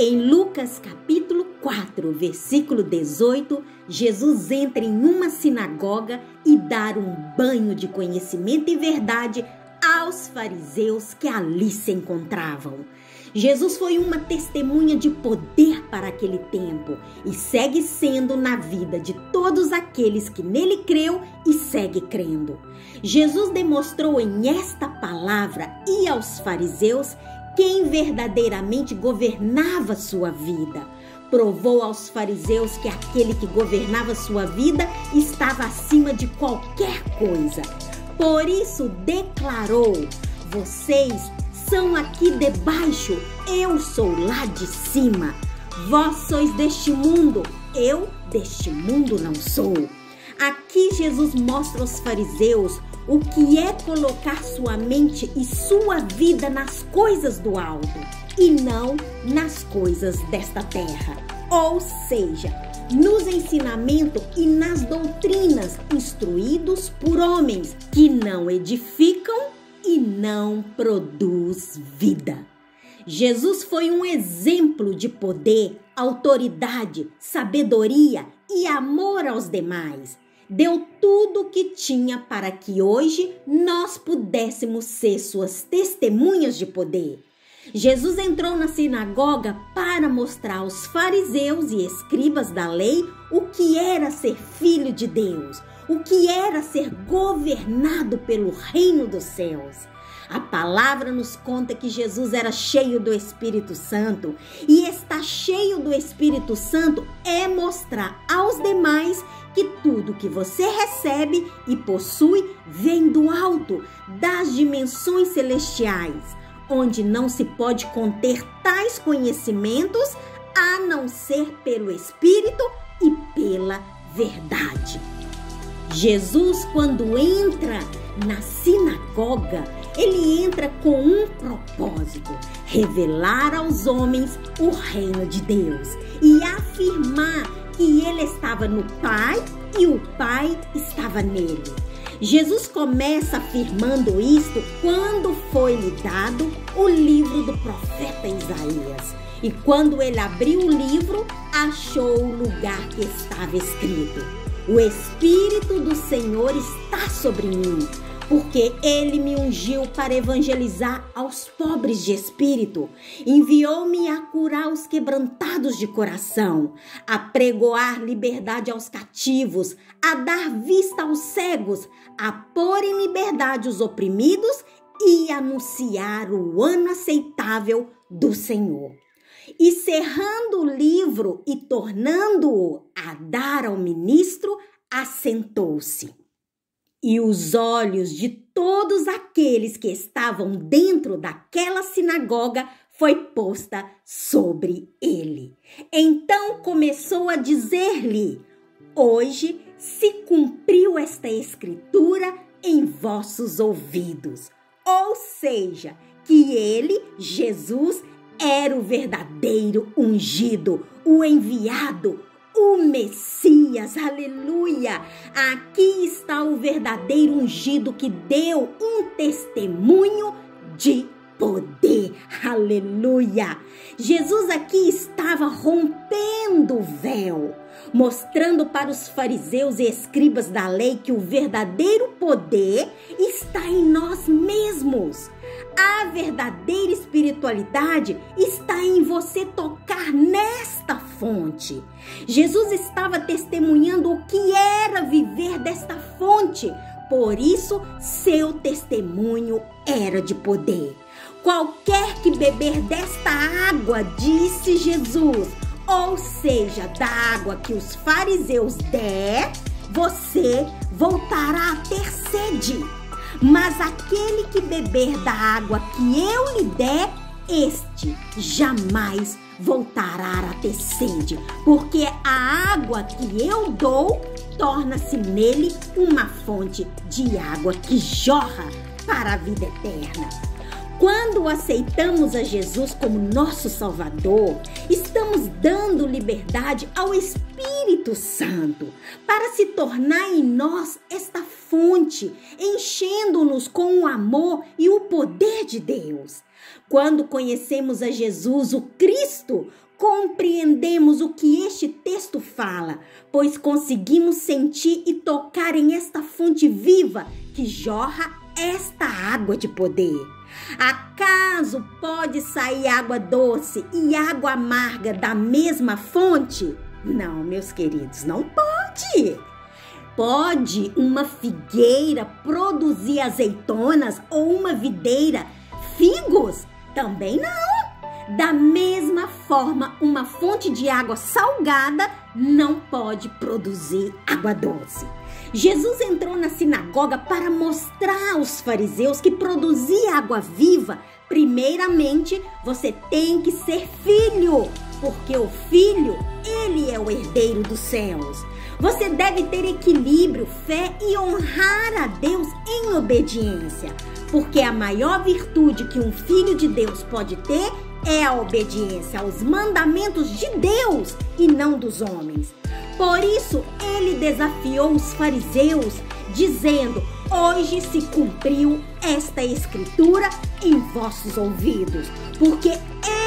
Em Lucas capítulo 4, versículo 18, Jesus entra em uma sinagoga e dá um banho de conhecimento e verdade aos fariseus que ali se encontravam. Jesus foi uma testemunha de poder para aquele tempo e segue sendo na vida de todos aqueles que nele creu e segue crendo. Jesus demonstrou em esta palavra e aos fariseus quem verdadeiramente governava sua vida. Provou aos fariseus que aquele que governava sua vida estava acima de qualquer coisa. Por isso declarou: vocês são aqui debaixo, eu sou lá de cima. Vós sois deste mundo, eu deste mundo não sou. Aqui Jesus mostra aos fariseus o que é colocar sua mente e sua vida nas coisas do alto e não nas coisas desta terra. Ou seja, nos ensinamentos e nas doutrinas instruídos por homens que não edificam e não produz vida. Jesus foi um exemplo de poder, autoridade, sabedoria e amor aos demais. Deu tudo o que tinha para que hoje nós pudéssemos ser suas testemunhas de poder. Jesus entrou na sinagoga para mostrar aos fariseus e escribas da lei o que era ser filho de Deus, o que era ser governado pelo reino dos céus. A palavra nos conta que Jesus era cheio do Espírito Santo e estar cheio do Espírito Santo é mostrar aos demais que tudo que você recebe e possui vem do alto, das dimensões celestiais, onde não se pode conter tais conhecimentos a não ser pelo Espírito e pela verdade. Jesus, quando entra na sinagoga, ele entra com um propósito: revelar aos homens o reino de Deus e afirmar que ele estava no Pai e o Pai estava nele. Jesus começa afirmando isto quando foi-lhe dado o livro do profeta Isaías. E quando ele abriu o livro, achou o lugar que estava escrito: o Espírito do Senhor está sobre mim, porque ele me ungiu para evangelizar aos pobres de espírito. Enviou-me a curar os quebrantados de coração, a pregoar liberdade aos cativos, a dar vista aos cegos, a pôr em liberdade os oprimidos e anunciar o ano aceitável do Senhor. E cerrando o livro e tornando-o a dar ao ministro, assentou-se. E os olhos de todos aqueles que estavam dentro daquela sinagoga foi posta sobre ele. Então começou a dizer-lhe: hoje se cumpriu esta escritura em vossos ouvidos. Ou seja, que ele, Jesus, era o verdadeiro ungido, o enviado, o Messias, aleluia! Aqui está o verdadeiro ungido que deu um testemunho de poder, aleluia! Jesus aqui estava rompendo o véu, mostrando para os fariseus e escribas da lei que o verdadeiro poder está em nós mesmos. A verdadeira espiritualidade está em você tocar nesta fonte. Jesus estava testemunhando o que era viver desta fonte, por isso seu testemunho era de poder. Qualquer que beber desta água, disse Jesus, ou seja, da água que os fariseus der, você voltará a ter sede. Mas aquele que beber da água que eu lhe der, este jamais voltará a ter sede, porque a água que eu dou torna-se nele uma fonte de água que jorra para a vida eterna. Quando aceitamos a Jesus como nosso Salvador, estamos dando liberdade ao Espírito Santo para se tornar em nós esta fonte, enchendo-nos com o amor e o poder de Deus. Quando conhecemos a Jesus, o Cristo, compreendemos o que este texto fala, pois conseguimos sentir e tocar em esta fonte viva que jorra esta água de poder. Acaso pode sair água doce e água amarga da mesma fonte? Não, meus queridos, não pode. Pode uma figueira produzir azeitonas ou uma videira figos? Também não. Da mesma forma, uma fonte de água salgada não pode produzir água doce. Jesus entrou na sinagoga para mostrar aos fariseus que produzir água viva, primeiramente, você tem que ser filho, porque o filho, ele é o herdeiro dos céus. Você deve ter equilíbrio, fé e honrar a Deus em obediência, porque a maior virtude que um filho de Deus pode ter é a obediência aos mandamentos de Deus e não dos homens. Por isso, ele desafiou os fariseus, dizendo: hoje se cumpriu esta escritura em vossos ouvidos, porque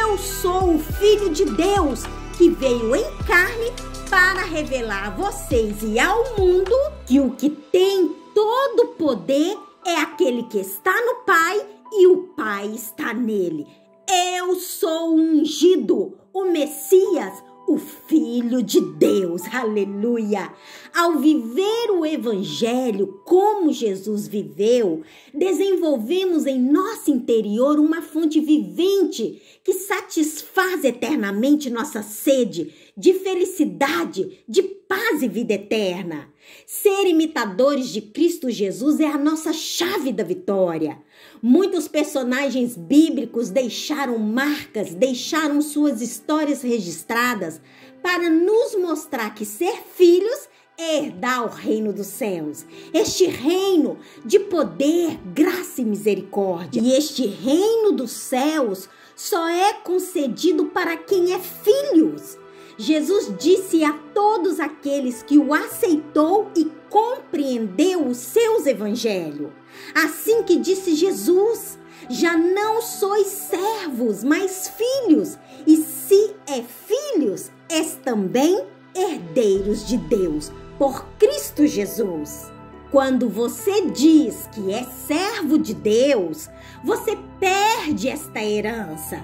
eu sou o Filho de Deus, que veio em carne para revelar a vocês e ao mundo que o que tem todo o poder é aquele que está no Pai e o Pai está nele. Eu sou o ungido, o Messias, o Filho de Deus, aleluia! Ao viver o Evangelho como Jesus viveu, desenvolvemos em nosso interior uma fonte vivente que satisfaz eternamente nossa sede de felicidade, de paz e vida eterna. Ser imitadores de Cristo Jesus é a nossa chave da vitória. Muitos personagens bíblicos deixaram marcas, deixaram suas histórias registradas para nos mostrar que ser filhos é herdar o reino dos céus. Este reino de poder, graça e misericórdia. E este reino dos céus só é concedido para quem é filhos. Jesus disse a todos aqueles que o aceitou e compreendeu os seus evangelhos. Assim que disse Jesus: já não sois servos, mas filhos. E se é filhos, és também herdeiros de Deus, por Cristo Jesus. Quando você diz que é servo de Deus, você perde esta herança.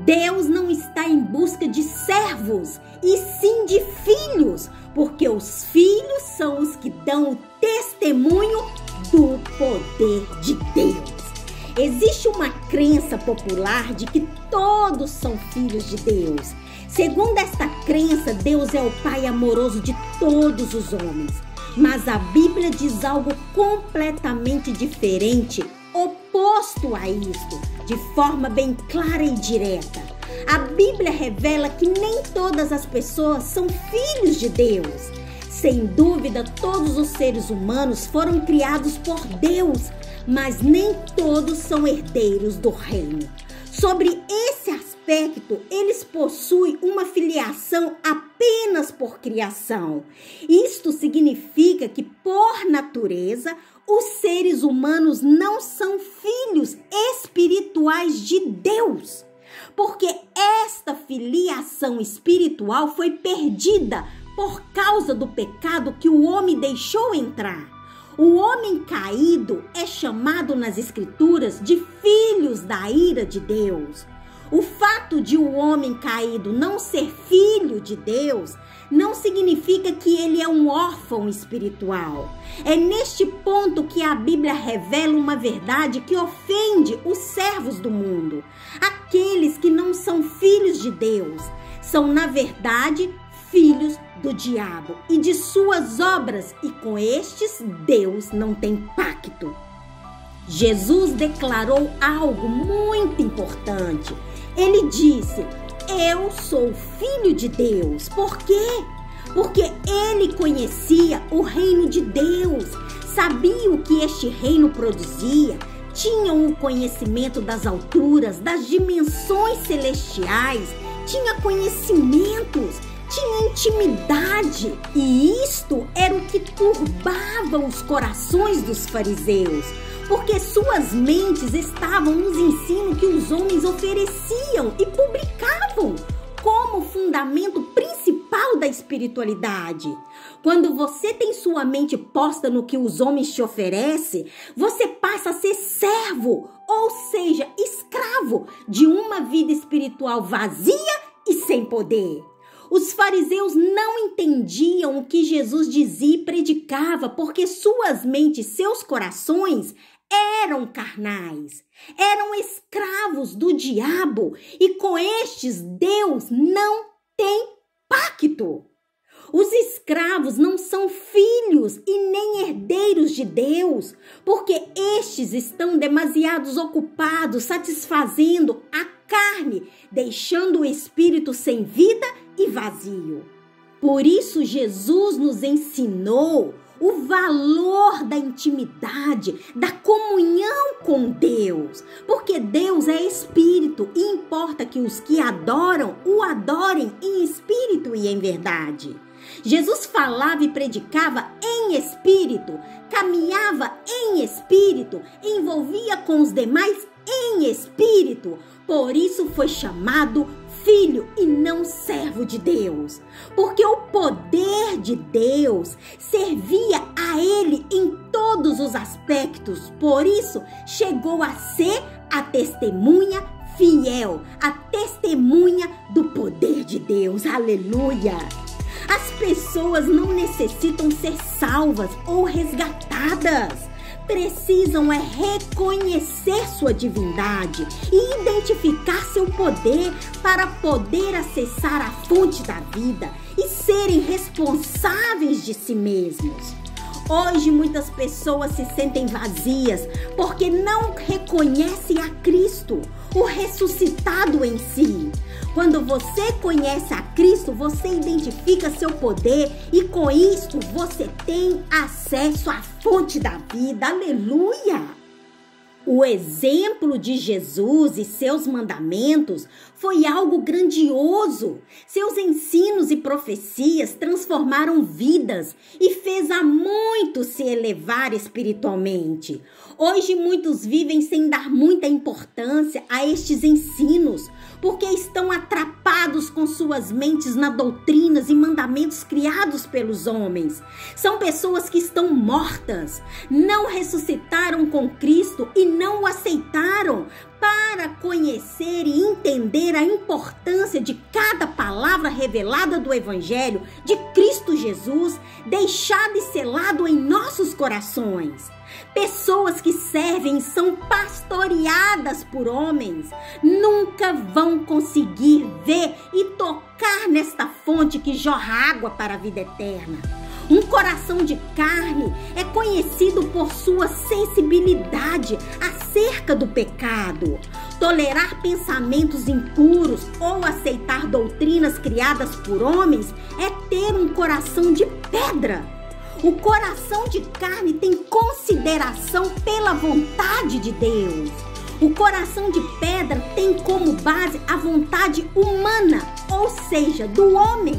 Deus não está em busca de servos, e sim de filhos, porque os filhos são os que dão o testemunho do poder de Deus. Existe uma crença popular de que todos são filhos de Deus. Segundo esta crença, Deus é o Pai amoroso de todos os homens. Mas a Bíblia diz algo completamente diferente, oposto a isto, de forma bem clara e direta. A Bíblia revela que nem todas as pessoas são filhos de Deus. Sem dúvida, todos os seres humanos foram criados por Deus, mas nem todos são herdeiros do reino. Sobre esse aspecto, eles possuem uma filiação apenas por criação. Isto significa que, por natureza, os seres humanos não são filhos espirituais de Deus, porque esta filiação espiritual foi perdida por causa do pecado que o homem deixou entrar. O homem caído é chamado nas Escrituras de filhos da ira de Deus. O fato de o homem caído não ser filho de Deus não significa que ele é um órfão espiritual. É neste ponto que a Bíblia revela uma verdade que ofende os servos do mundo. Aqueles que não são filhos de Deus são, na verdade, filhos do diabo e de suas obras, e com estes Deus não tem pacto. Jesus declarou algo muito importante. Ele disse: eu sou filho de Deus. Por quê? Porque ele conhecia o reino de Deus, sabia o que este reino produzia, tinham o conhecimento das alturas, das dimensões celestiais, tinha conhecimentos, tinha intimidade. E isto era o que turbava os corações dos fariseus, porque suas mentes estavam nos ensinos que os homens ofereciam e publicavam como fundamento principal da espiritualidade. Quando você tem sua mente posta no que os homens te oferecem, você passa a ser servo, ou seja, escravo de uma vida espiritual vazia e sem poder. Os fariseus não entendiam o que Jesus dizia e predicava, porque suas mentes, seus corações eram carnais, eram escravos do diabo, e com estes Deus não tem pacto. Os escravos não são filhos e nem herdeiros de Deus, porque estes estão demasiado ocupados satisfazendo a carne, deixando o espírito sem vida e vazio. Por isso Jesus nos ensinou o valor da intimidade, da comunhão com Deus, porque Deus é espírito e importa que os que adoram o adorem em espírito e em verdade. Jesus falava e predicava em espírito, caminhava em espírito, envolvia com os demais em espírito. Por isso foi chamado filho e não servo de Deus, porque o poder de Deus servia a ele em todos os aspectos. Por isso chegou a ser a testemunha fiel, a testemunha do poder de Deus. Aleluia! As pessoas não necessitam ser salvas ou resgatadas. Precisam reconhecer sua divindade e identificar seu poder para poder acessar a fonte da vida e serem responsáveis de si mesmos. Hoje muitas pessoas se sentem vazias porque não reconhecem a Cristo, o ressuscitado em si. Quando você conhece a Cristo, você identifica seu poder e com isto você tem acesso à fonte da vida. Aleluia! O exemplo de Jesus e seus mandamentos foi algo grandioso. Seus ensinos e profecias transformaram vidas e fez a muitos se elevar espiritualmente. Hoje muitos vivem sem dar muita importância a estes ensinos, porque estão atrapados com suas mentes nas doutrinas e mandamentos criados pelos homens. São pessoas que estão mortas, não ressuscitaram com Cristo e não o aceitaram para conhecer e entender a importância de cada palavra revelada do Evangelho de Cristo Jesus, deixado e selado em nossos corações. Pessoas que servem e são pastoreadas por homens nunca vão conseguir ver e tocar nesta fonte que jorra água para a vida eterna. Um coração de carne é conhecido por sua sensibilidade acerca do pecado. Tolerar pensamentos impuros ou aceitar doutrinas criadas por homens é ter um coração de pedra. O coração de carne tem consideração pela vontade de Deus. O coração de pedra tem como base a vontade humana, ou seja, do homem.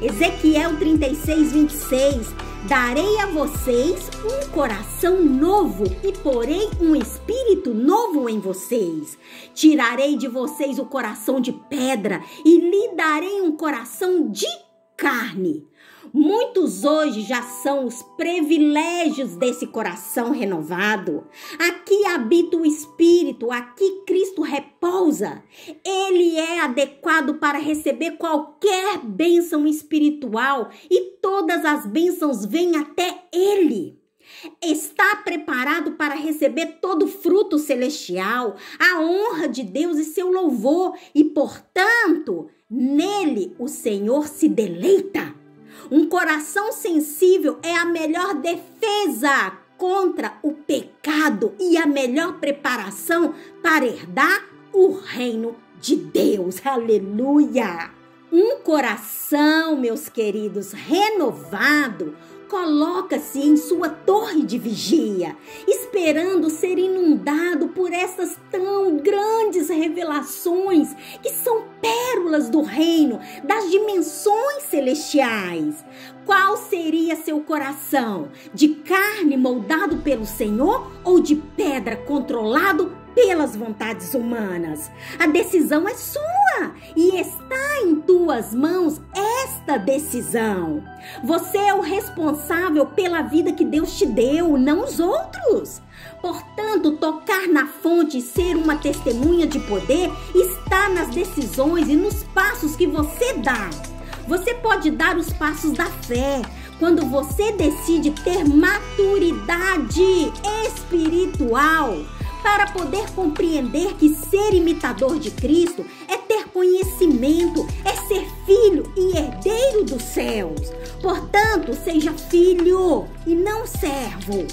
Ezequiel 36:26. Darei a vocês um coração novo e porei um espírito novo em vocês. Tirarei de vocês o coração de pedra e lhe darei um coração de carne. Muitos hoje já são os privilégios desse coração renovado. Aqui habita o Espírito, aqui Cristo repousa. Ele é adequado para receber qualquer bênção espiritual e todas as bênçãos vêm até Ele. Está preparado para receber todo fruto celestial, a honra de Deus e seu louvor, e portanto, nele o Senhor se deleita. Um coração sensível é a melhor defesa contra o pecado e a melhor preparação para herdar o reino de Deus. Aleluia! Um coração, meus queridos, renovado, coloca-se em sua torre de vigia, esperando ser inundado por essas tão grandes revelações que são pérolas do reino, das dimensões celestiais. Qual seria seu coração? De carne moldado pelo Senhor ou de pedra controlado pelas vontades humanas? A decisão é sua e está em tuas mãos esta decisão. Você é o responsável pela vida que Deus te deu, não os outros. Portanto, tocar na fonte e ser uma testemunha de poder está nas decisões e nos passos que você dá. Você pode dar os passos da fé quando você decide ter maturidade espiritual para poder compreender que ser imitador de Cristo é ter conhecimento, é ser filho e herdeiro dos céus. Portanto, seja filho e não servo.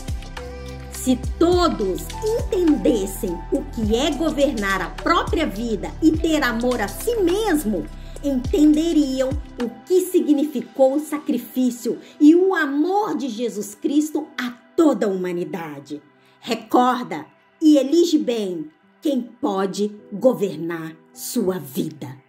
Se todos entendessem o que é governar a própria vida e ter amor a si mesmo, entenderiam o que significou o sacrifício e o amor de Jesus Cristo a toda a humanidade. Recorda e elige bem quem pode governar sua vida.